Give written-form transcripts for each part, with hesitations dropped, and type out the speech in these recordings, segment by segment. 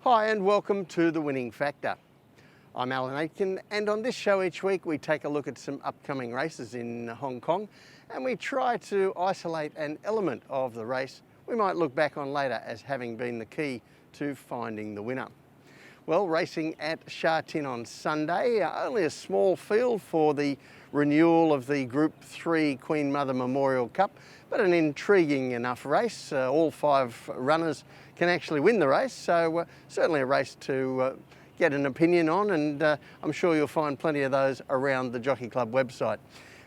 Hi and welcome to The Winning Factor. I'm Alan Aitken, and on this show each week we take a look at some upcoming races in Hong Kong and we try to isolate an element of the race we might look back on later as having been the key to finding the winner. Well, racing at Sha Tin on Sunday, only a small field for the renewal of the Group 3 Queen Mother Memorial Cup, but an intriguing enough race. All 5 runners can actually win the race, so certainly a race to get an opinion on, and I'm sure you'll find plenty of those around the Jockey Club website.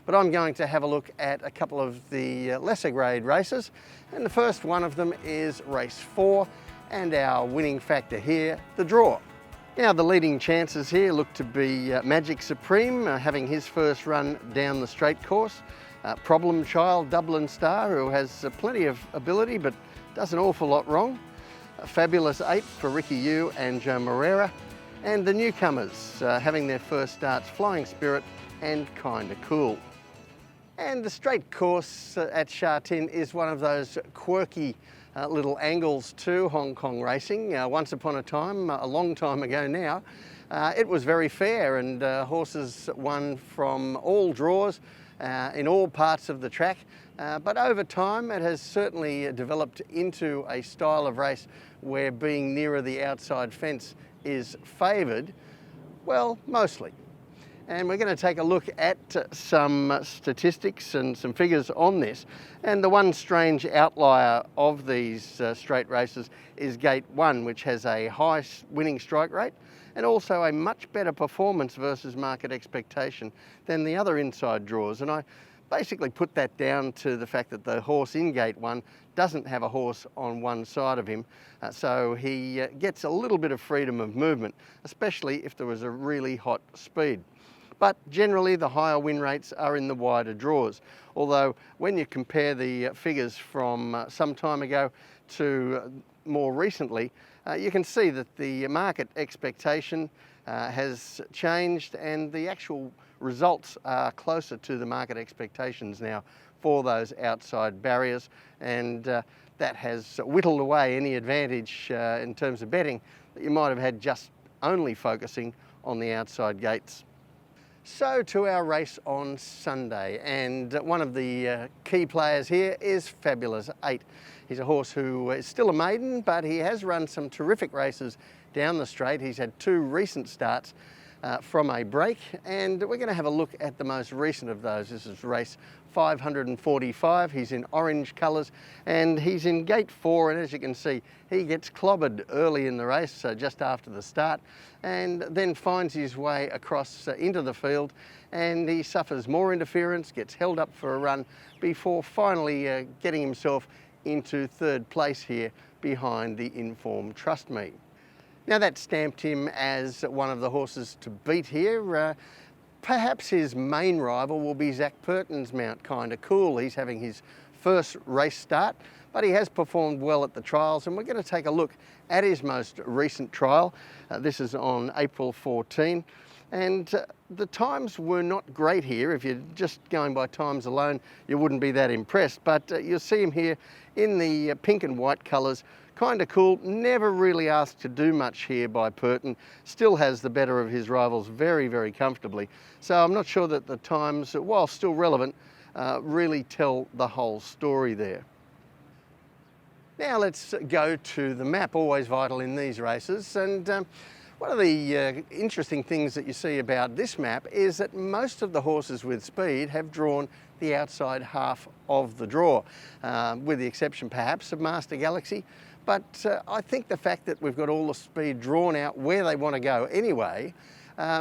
But I'm going to have a look at a couple of the lesser grade races, and the first one of them is race 4, and our winning factor here, the draw. Now the leading chances here look to be Magic Supreme, having his first run down the straight course. Problem Child, Dublin Star, who has plenty of ability but does an awful lot wrong. Fabulous 8 for Ricky Yu and Joe Moreira. And the newcomers having their first starts, Flying Spirit and Kinda Cool. And the straight course at Sha Tin is one of those quirky little angles to Hong Kong racing. Once upon a time, a long time ago now, it was very fair, and horses won from all draws in all parts of the track. But over time it has certainly developed into a style of race where being nearer the outside fence is favoured, well, mostly. And we're going to take a look at some statistics and some figures on this. And the one strange outlier of these straight races is Gate 1, which has a high winning strike rate and also a much better performance versus market expectation than the other inside draws. And I basically put that down to the fact that the horse in Gate 1 doesn't have a horse on one side of him, so he gets a little bit of freedom of movement, especially if there was a really hot speed. But generally the higher win rates are in the wider draws, although when you compare the figures from some time ago to more recently, you can see that the market expectation has changed and the actual results are closer to the market expectations now for those outside barriers, and that has whittled away any advantage in terms of betting that you might have had just only focusing on the outside gates. So to our race on Sunday, and one of the key players here is Fabulous 8. He's a horse who is still a maiden, but he has run some terrific races down the straight. He's had 2 recent starts from a break, and we're going to have a look at the most recent of those. This is race 545. He's in orange colours and he's in Gate 4, and as you can see he gets clobbered early in the race, so just after the start, and then finds his way across into the field, and he suffers more interference, gets held up for a run before finally getting himself into 3rd place here behind the Informed Trust Me. Now that stamped him as one of the horses to beat here. Perhaps his main rival will be Zac Purton's mount, Kinda Cool. He's having his first race start, but he has performed well at the trials, and we're going to take a look at his most recent trial. This is on April 14, and the times were not great here. If you're just going by times alone, you wouldn't be that impressed, but you'll see him here in the pink and white colours. Kinda Cool, never really asked to do much here by Purton, still has the better of his rivals very, very comfortably. So I'm not sure that the times, while still relevant, really tell the whole story there. Now let's go to the map, always vital in these races. And one of the interesting things that you see about this map is that most of the horses with speed have drawn the outside half of the draw, with the exception perhaps of Master Galaxy. But I think the fact that we've got all the speed drawn out where they want to go anyway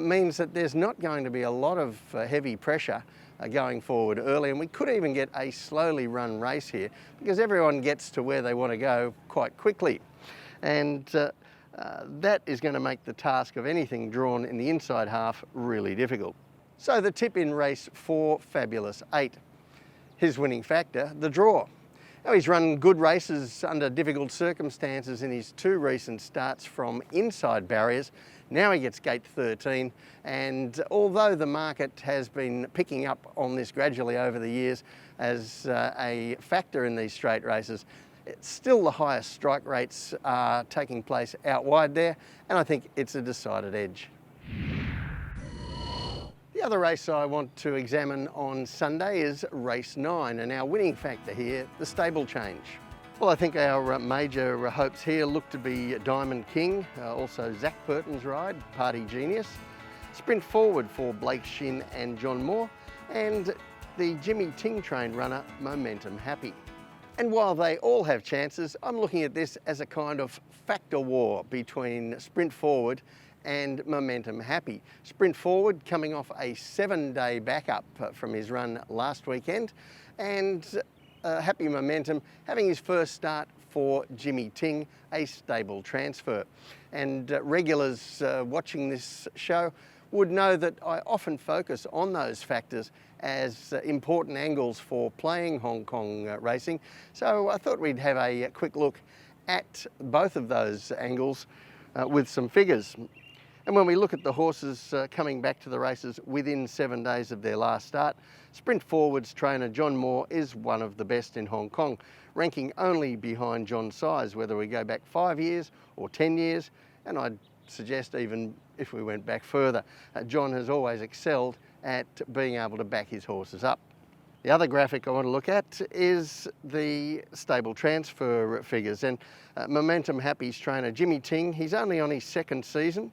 means that there's not going to be a lot of heavy pressure going forward early, and we could even get a slowly run race here because everyone gets to where they want to go quite quickly. And that is going to make the task of anything drawn in the inside half really difficult. So the tip in race 4, Fabulous 8. His winning factor, the draw. Now he's run good races under difficult circumstances in his 2 recent starts from inside barriers. Now he gets Gate 13, and although the market has been picking up on this gradually over the years as a factor in these straight races, It's still the highest strike rates are taking place out wide there, and I think it's a decided edge. The other race I want to examine on Sunday is race 9, and our winning factor here, the stable change. Well, I think our major hopes here look to be Diamond King, also Zach Burton's ride, Party Genius, Sprint Forward for Blake Shin and John Moore, and the Jimmy Ting trained runner, Momentum Happy. And while they all have chances, I'm looking at this as a kind of factor war between Sprint Forward and Momentum Happy. Sprint Forward coming off a 7-day backup from his run last weekend, and Happy Momentum having his first start for Jimmy Ting, a stable transfer. And regulars watching this show would know that I often focus on those factors as important angles for playing Hong Kong racing. So I thought we'd have a quick look at both of those angles with some figures. And when we look at the horses coming back to the races within 7 days of their last start, Sprint Forward's trainer John Moore is one of the best in Hong Kong, ranking only behind John Size, whether we go back 5 years or 10 years, and I'd suggest even if we went back further. John has always excelled at being able to back his horses up. The other graphic I want to look at is the stable transfer figures, and Momentum Happy's trainer Jimmy Ting, he's only on his 2nd season,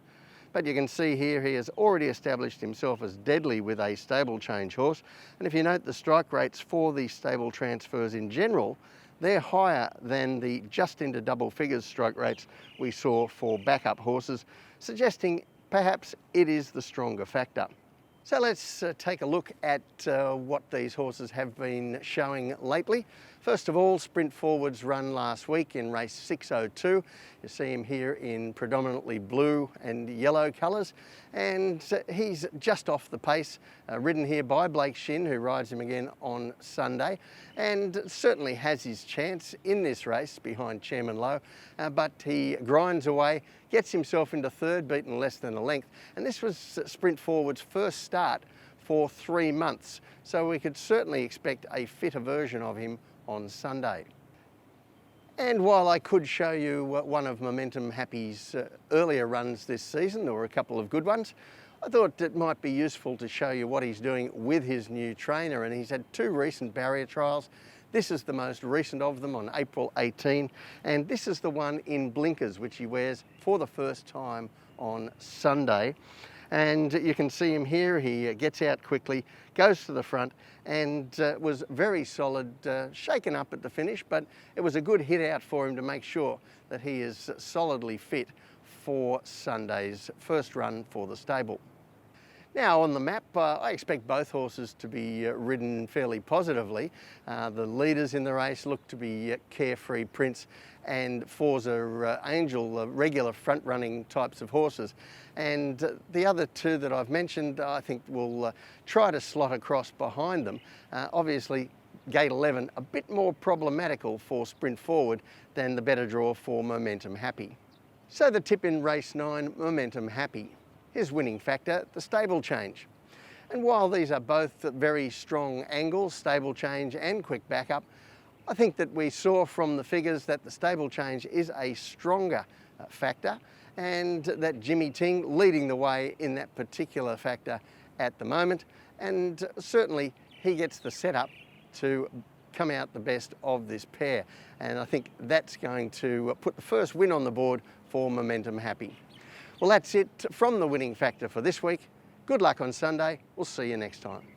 but you can see here he has already established himself as deadly with a stable change horse. And if you note the strike rates for the stable transfers in general, they're higher than the just into double figures strike rates we saw for backup horses, suggesting perhaps it is the stronger factor. So let's take a look at what these horses have been showing lately. First of all, Sprint Forward's run last week in race 602. You see him here in predominantly blue and yellow colours, and he's just off the pace, ridden here by Blake Shin, who rides him again on Sunday, and certainly has his chance in this race behind Chairman Lowe, but he grinds away, gets himself into 3rd, beaten less than a length, and this was Sprint Forward's first start for 3 months, so we could certainly expect a fitter version of him on Sunday. And while I could show you one of Momentum Happy's earlier runs this season, there were a couple of good ones, I thought it might be useful to show you what he's doing with his new trainer, and he's had 2 recent barrier trials. This is the most recent of them on April 18, and this is the one in blinkers, which he wears for the first time on Sunday. And you can see him here, he gets out quickly, goes to the front, and was very solid, shaken up at the finish, but it was a good hit out for him to make sure that he is solidly fit for Sunday's first run for the stable. Now on the map, I expect both horses to be ridden fairly positively. The leaders in the race look to be Carefree Prince and Forza Angel, regular front-running types of horses. And the other 2 that I've mentioned, I think will try to slot across behind them. Obviously, Gate 11, a bit more problematical for Sprint Forward than the better draw for Momentum Happy. So the tip in race 9, Momentum Happy. His winning factor, the stable change. And while these are both very strong angles, stable change and quick backup, I think that we saw from the figures that the stable change is a stronger factor, and that Jimmy Ting leading the way in that particular factor at the moment, and certainly he gets the setup to come out the best of this pair, and I think that's going to put the first win on the board for Momentum Happy. Well, that's it from the winning factor for this week. Good luck on Sunday. We'll see you next time.